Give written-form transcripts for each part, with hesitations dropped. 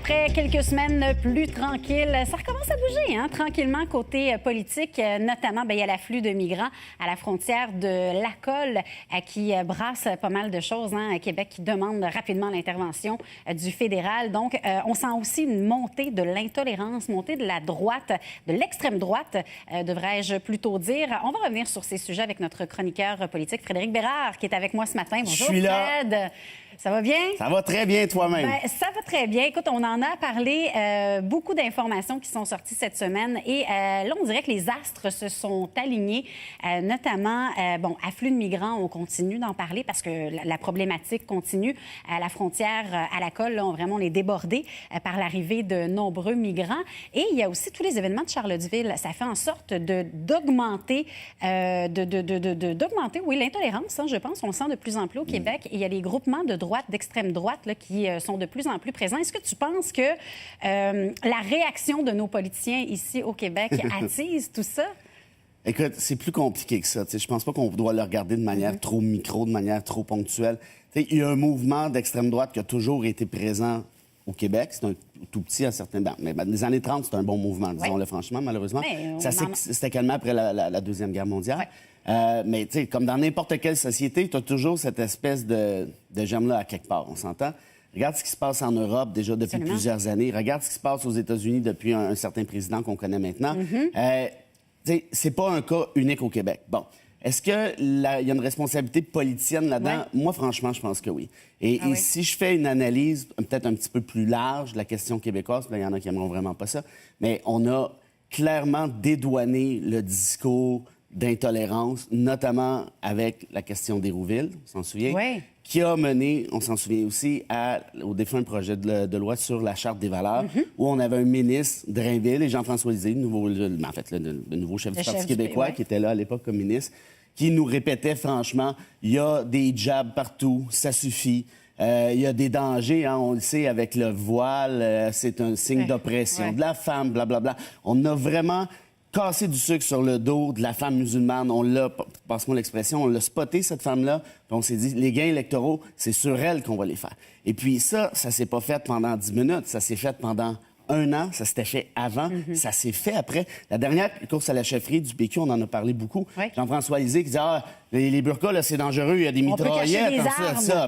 Après quelques semaines plus tranquilles, ça recommence à bouger, tranquillement, côté politique. Notamment, il y a l'afflux de migrants à la frontière de Lacolle qui brasse pas mal de choses. Québec qui demande rapidement l'intervention du fédéral. Donc, on sent aussi une montée de l'intolérance, montée de la droite, de l'extrême droite, devrais-je plutôt dire. On va revenir sur ces sujets avec notre chroniqueur politique, Frédéric Bérard, qui est avec moi ce matin. Bonjour, Je suis là. Fred. Ça va bien? Ça va très bien toi-même. Ça va très bien. Écoute, on en a parlé, beaucoup d'informations qui sont sorties cette semaine et là, on dirait que les astres se sont alignés, notamment, afflux de migrants, on continue d'en parler parce que la problématique continue. À la frontière, à Lacolle, là, on est débordé par l'arrivée de nombreux migrants. Et il y a aussi tous les événements de Charlottesville. Ça fait en sorte d'augmenter, oui, l'intolérance, je pense. On le sent de plus en plus au Québec. Et il y a les groupements de droite, d'extrême droite, là, qui sont de plus en plus présents. Est-ce que tu penses que la réaction de nos politiciens ici au Québec attise tout ça? Écoute, c'est plus compliqué que ça. Je pense pas qu'on doit le regarder de manière trop micro, de manière trop ponctuelle. Il y a un mouvement d'extrême droite qui a toujours été présent au Québec. C'est un tout petit à certains... Mais dans les années 30, c'était un bon mouvement, disons-le franchement, malheureusement. C'était calmé après la Deuxième Guerre mondiale. Ouais. Mais tu sais, comme dans n'importe quelle société, tu as toujours cette espèce de germe-là à quelque part, on s'entend? Regarde ce qui se passe en Europe déjà depuis plusieurs années. Regarde ce qui se passe aux États-Unis depuis un certain président qu'on connaît maintenant. C'est pas un cas unique au Québec. Bon. Est-ce qu'il y a une responsabilité politicienne là-dedans? Ouais. Moi, franchement, je pense que oui. Et si je fais une analyse peut-être un petit peu plus large de la question québécoise, il y en a qui n'aimeront vraiment pas ça, mais on a clairement dédouané le discours d'intolérance, notamment avec la question d'Hérouville, on s'en souvient, qui a mené, on s'en souvient aussi, au défunt projet de loi sur la Charte des valeurs, où on avait un ministre, Drainville, et Jean-François Lisée, le nouveau chef du Parti québécois, qui était là à l'époque comme ministre, qui nous répétait franchement, il y a des hijabs partout, ça suffit. Il y a des dangers, on le sait, avec le voile, c'est un signe d'oppression de la femme, blablabla. On a vraiment casser du sucre sur le dos de la femme musulmane. On l'a, passe-moi l'expression, on l'a spoté, cette femme-là, puis on s'est dit, les gains électoraux, c'est sur elle qu'on va les faire. Et puis ça s'est pas fait pendant 10 minutes, ça s'est fait pendant 1 an, ça s'était fait avant, ça s'est fait après. La dernière course à la chefferie du PQ, on en a parlé beaucoup. Jean-François Lisée qui dit, les burkas, là, c'est dangereux, il y a des mitraillettes,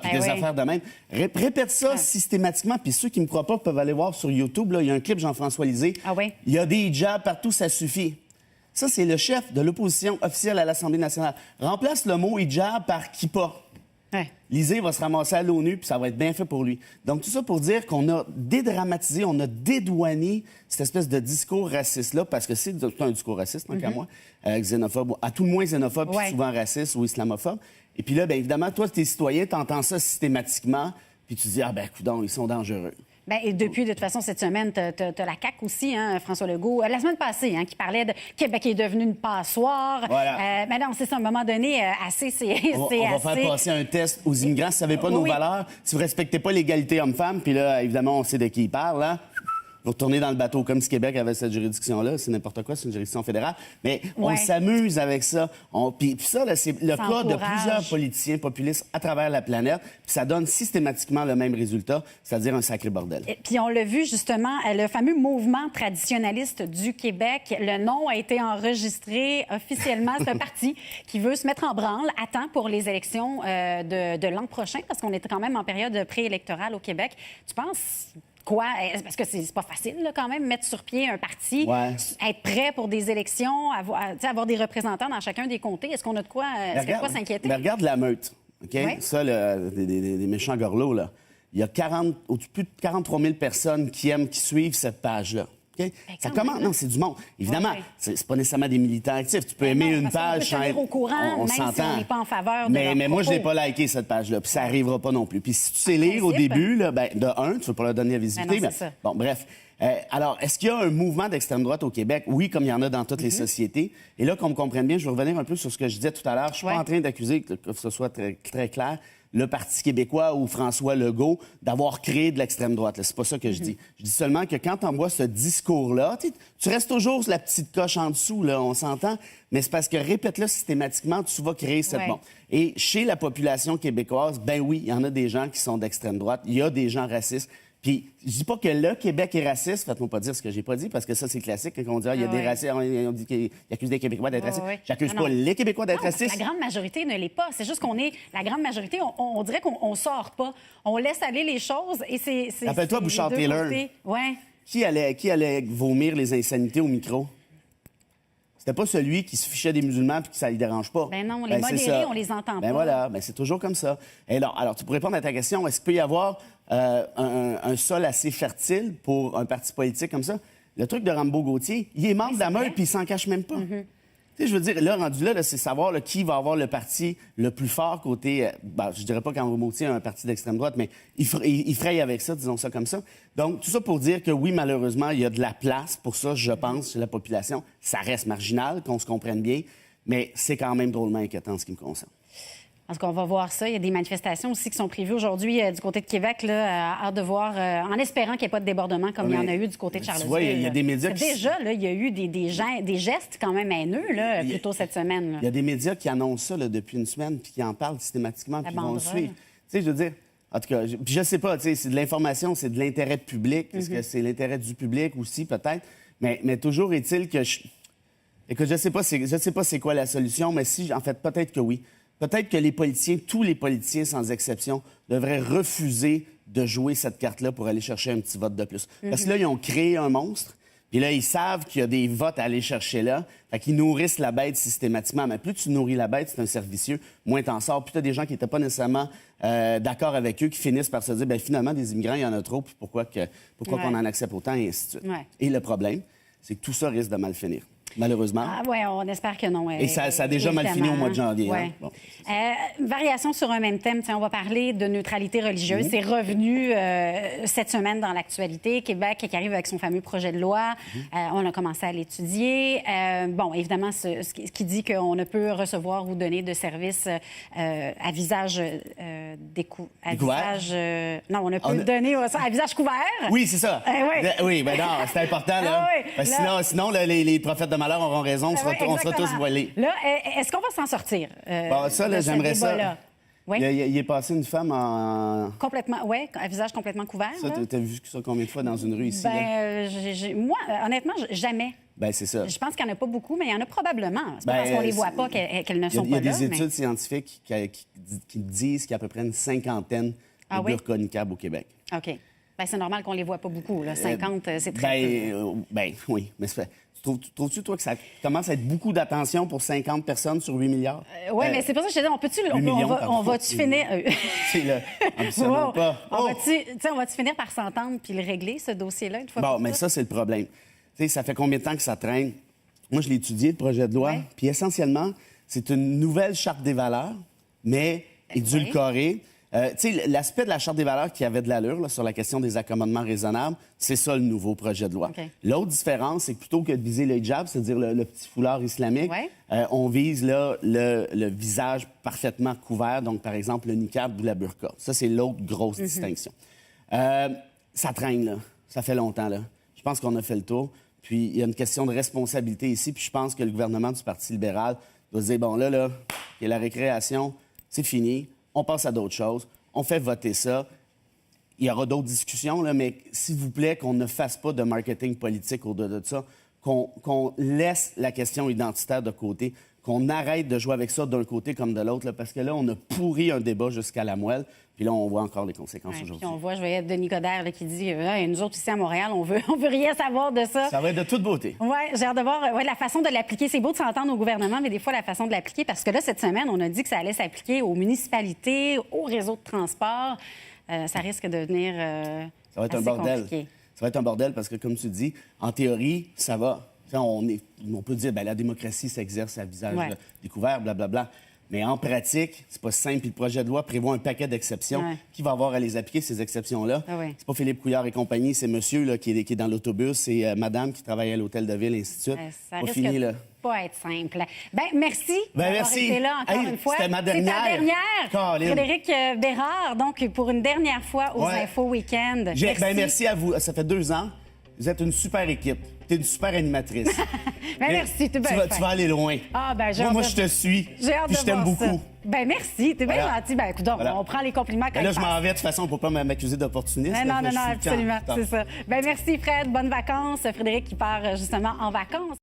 puis des affaires de même. Répète ça systématiquement, puis ceux qui me croient pas peuvent aller voir sur YouTube, là, il y a un clip Jean-François Lisée. Il y a des hijabs partout, ça suffit. Ça, c'est le chef de l'opposition officielle à l'Assemblée nationale. Remplace le mot hijab par kippa. Lisée va se ramasser à l'ONU, puis ça va être bien fait pour lui. Donc, tout ça pour dire qu'on a dédramatisé, on a dédouané cette espèce de discours raciste-là, parce que c'est un discours raciste, tant qu'à moi, xénophobe, à tout le moins xénophobe, puis souvent raciste ou islamophobe. Et puis là, bien évidemment, toi, t'es citoyen, t'entends ça systématiquement, puis tu dis, coudonc, ils sont dangereux. Et depuis, de toute façon, cette semaine, t'as la CAQ aussi, François Legault, la semaine passée, qui parlait de Québec est devenu une passoire. Voilà. Mais non, c'est ça, à un moment donné, on va faire passer un test aux immigrants. Si vous ne savez pas nos valeurs, si vous ne respectez pas l'égalité homme-femme, puis là, évidemment, on sait de qui il parle, hein? Vous retournez dans le bateau, comme si Québec avait cette juridiction-là. C'est n'importe quoi, c'est une juridiction fédérale. Mais on s'amuse avec ça. Puis ça, là, c'est le cas de plusieurs politiciens populistes à travers la planète. Puis ça donne systématiquement le même résultat, c'est-à-dire un sacré bordel. Et puis on l'a vu, justement, le fameux mouvement traditionnaliste du Québec. Le nom a été enregistré officiellement. C'est un parti qui veut se mettre en branle à temps pour les élections de l'an prochain, parce qu'on est quand même en période préélectorale au Québec. Tu penses... Quoi? Parce que c'est pas facile, là, quand même, mettre sur pied un parti, être prêt pour des élections, avoir des représentants dans chacun des comtés. Est-ce qu'on a de quoi s'inquiéter? Mais regarde la meute, OK? Ça, des méchants gorlots, là. Il y a plus de 43 000 personnes qui suivent cette page-là. Okay? Ça commence. Non, c'est du monde. Évidemment, c'est pas nécessairement des militants actifs. Tu peux aimer une page sans être au courant, on même s'entend. si on n'est pas en faveur de mais moi, je l'ai pas liké, cette page-là. Puis ça arrivera pas non plus. Puis si tu sais lire au début, là, de un, tu veux pas leur donner la visibilité. Bon, bref. Alors, est-ce qu'il y a un mouvement d'extrême droite au Québec? Oui, comme il y en a dans toutes les sociétés. Et là, qu'on me comprenne bien, je vais revenir un peu sur ce que je disais tout à l'heure. Je suis pas en train d'accuser, que ce soit très, très clair, le Parti québécois ou François Legault d'avoir créé de l'extrême droite. C'est pas ça que je dis. Je dis seulement que quand tu envoies ce discours-là, tu restes toujours la petite coche en dessous, là, on s'entend, mais c'est parce que répète-le systématiquement, tu vas créer cette bombe. Et chez la population québécoise, ben oui, il y en a des gens qui sont d'extrême droite, il y a des gens racistes, Puis, je dis pas que le Québec est raciste. Faites-moi pas dire ce que j'ai pas dit, parce que ça, c'est classique. Quand on dit, il y a des racistes, on dit qu'ils accusent des Québécois d'être racistes. J'accuse pas les Québécois d'être racistes. La grande majorité ne l'est pas. C'est juste qu'on est... La grande majorité, on dirait qu'on sort pas. On laisse aller les choses et c'est... Rappelle-toi Bouchard Taylor. Ouais. Qui allait vomir les insanités au micro? C'était pas celui qui se fichait des musulmans puis que ça ne dérange pas. Ben non, les modérés, on les entend pas. Voilà, c'est toujours comme ça. Et alors, tu pourrais répondre à ta question, est-ce qu'il peut y avoir un sol assez fertile pour un parti politique comme ça? Le truc de Rambaud-Gauthier, il est membre de la meute puis il s'en cache même pas. Tu sais, je veux dire, là, rendu là, c'est savoir qui va avoir le parti le plus fort côté... je dirais pas qu'Rambaud-Gauthier a un parti d'extrême droite, mais il fraye avec ça, disons ça comme ça. Donc, tout ça pour dire que oui, malheureusement, il y a de la place pour ça, je pense, chez la population. Ça reste marginal, qu'on se comprenne bien, mais c'est quand même drôlement inquiétant en ce qui me concerne. En tout cas, on va voir ça. Il y a des manifestations aussi qui sont prévues aujourd'hui du côté de Québec, là, hâte de voir, en espérant qu'il n'y ait pas de débordement comme il y en a eu du côté de Charlottesville. Tu vois, il y a des médias qui... Déjà, là, il y a eu des gestes quand même haineux, là, plus tôt cette semaine. Là. Il y a des médias qui annoncent ça là, depuis une semaine puis qui en parlent systématiquement puis qui vont le suivre. Tu sais, je veux dire... En tout cas, je sais pas, tu sais, c'est de l'information, c'est de l'intérêt public. Est-ce que c'est l'intérêt du public aussi, peut-être? Mais toujours est-il que... Écoute, je sais pas c'est quoi la solution, mais si, en fait, peut-être que oui. Peut-être que les politiciens, tous les politiciens sans exception, devraient refuser de jouer cette carte-là pour aller chercher un petit vote de plus. Parce que là, ils ont créé un monstre, puis là, ils savent qu'il y a des votes à aller chercher là. Fait qu'ils nourrissent la bête systématiquement. Mais plus tu nourris la bête, c'est un cercle vicieux, moins t'en sors. Plus t'as des gens qui n'étaient pas nécessairement d'accord avec eux, qui finissent par se dire, bien, finalement, des immigrants, il y en a trop, puis pourquoi qu'on en accepte autant, et ainsi de suite. Ouais. Et le problème, c'est que tout ça risque de mal finir. Malheureusement. Ah oui, on espère que non. Et ça a déjà mal fini au mois de janvier. Ouais. Hein? Bon. Variation sur un même thème. Tiens, on va parler de neutralité religieuse. C'est revenu cette semaine dans l'actualité. Québec qui arrive avec son fameux projet de loi. On a commencé à l'étudier. Bon, évidemment, ce qui dit qu'on ne peut recevoir ou donner de services à visage découvert. Non, on ne peut donner à visage couvert. Oui, c'est ça. Oui, ben non, c'est important. Là. Sinon les prophètes de malheur auront raison, on sera tous voilés. Là, est-ce qu'on va s'en sortir? Ça, là, j'aimerais ça. Oui. Il est passé une femme en... Complètement, oui, à visage complètement couvert. Ça, t'as vu ça combien de fois dans une rue ici? Moi, honnêtement, jamais. Ben, c'est ça. Je pense qu'il n'y en a pas beaucoup, mais il y en a probablement. C'est pas parce qu'on les voit pas qu'elles ne sont pas là. Il y a des études scientifiques qui disent qu'il y a à peu près une cinquantaine de burqa niqab au Québec. OK. Ben, c'est normal qu'on les voit pas beaucoup. Là. 50, c'est très peu. Oui, mais trouves-tu, toi, que ça commence à être beaucoup d'attention pour 50 personnes sur 8 milliards? Oui, mais c'est pas ça que je te dis. On va-tu finir... Absolument pas. On va-tu finir par s'entendre puis le régler, ce dossier-là, une fois pour mais ça, c'est le problème. Tu sais, ça fait combien de temps que ça traîne? Moi, je l'ai étudié, le projet de loi. Puis essentiellement, c'est une nouvelle charte des valeurs, mais édulcorée. Tu sais, l'aspect de la Charte des valeurs qui avait de l'allure là, sur la question des accommodements raisonnables, c'est ça le nouveau projet de loi. Okay. L'autre différence, c'est que plutôt que de viser le hijab, c'est-à-dire le petit foulard islamique, on vise là, le visage parfaitement couvert, donc par exemple le niqab ou la burqa. Ça, c'est l'autre grosse distinction. Ça traîne, là. Ça fait longtemps, là. Je pense qu'on a fait le tour. Puis il y a une question de responsabilité ici, puis je pense que le gouvernement du Parti libéral doit se dire, bon, là, et la récréation, c'est fini. On passe à d'autres choses. On fait voter ça. Il y aura d'autres discussions, là, mais s'il vous plaît, qu'on ne fasse pas de marketing politique au-delà de ça, qu'on laisse la question identitaire de côté, qu'on arrête de jouer avec ça d'un côté comme de l'autre, là, parce que là, on a pourri un débat jusqu'à la moelle, puis là, on voit encore les conséquences aujourd'hui. Puis on voit, je voyais Denis Coderre là, qui dit nous autres, ici à Montréal, on veut rien savoir de ça. Ça va être de toute beauté. Oui, j'ai hâte de voir la façon de l'appliquer. C'est beau de s'entendre au gouvernement, mais des fois, la façon de l'appliquer, parce que là, cette semaine, on a dit que ça allait s'appliquer aux municipalités, aux réseaux de transport. Ça risque de devenir ça va être un bordel. Compliqué. Ça va être un bordel parce que, comme tu dis, en théorie, ça va. On peut dire que la démocratie s'exerce à visage découvert, blablabla. Mais en pratique, c'est pas simple. Puis le projet de loi prévoit un paquet d'exceptions. Qui va avoir à les appliquer, ces exceptions-là? C'est pas Philippe Couillard et compagnie, c'est monsieur là, qui est dans l'autobus, c'est madame qui travaille à l'hôtel de ville, et ainsi de suite. Ça risque pas être simple. Ben merci d'avoir été là encore une fois. C'était ma dernière. C'est ta dernière. Frédéric Bérard, donc pour une dernière fois aux Infos Week-end. Merci à vous. Ça fait 2 ans. Vous êtes une super équipe. t'es une super animatrice. Ben, merci, t'es bien Tu vas aller loin. Ah, ben, j'ai hâte Moi, de- je te suis. J'ai hâte Puis de je t'aime voir ça. beaucoup. Ben, merci, t'es bien Voilà. gentil. Ben, écoute, Voilà. on prend les compliments quand Mais là, ils je m'en passent. vais. De toute façon, on ne peut pas m'accuser d'opportuniste. Non, là, non, je non, suis absolument, quand- c'est ça. Ben, merci, Fred. Bonnes vacances. Frédéric qui part justement en vacances.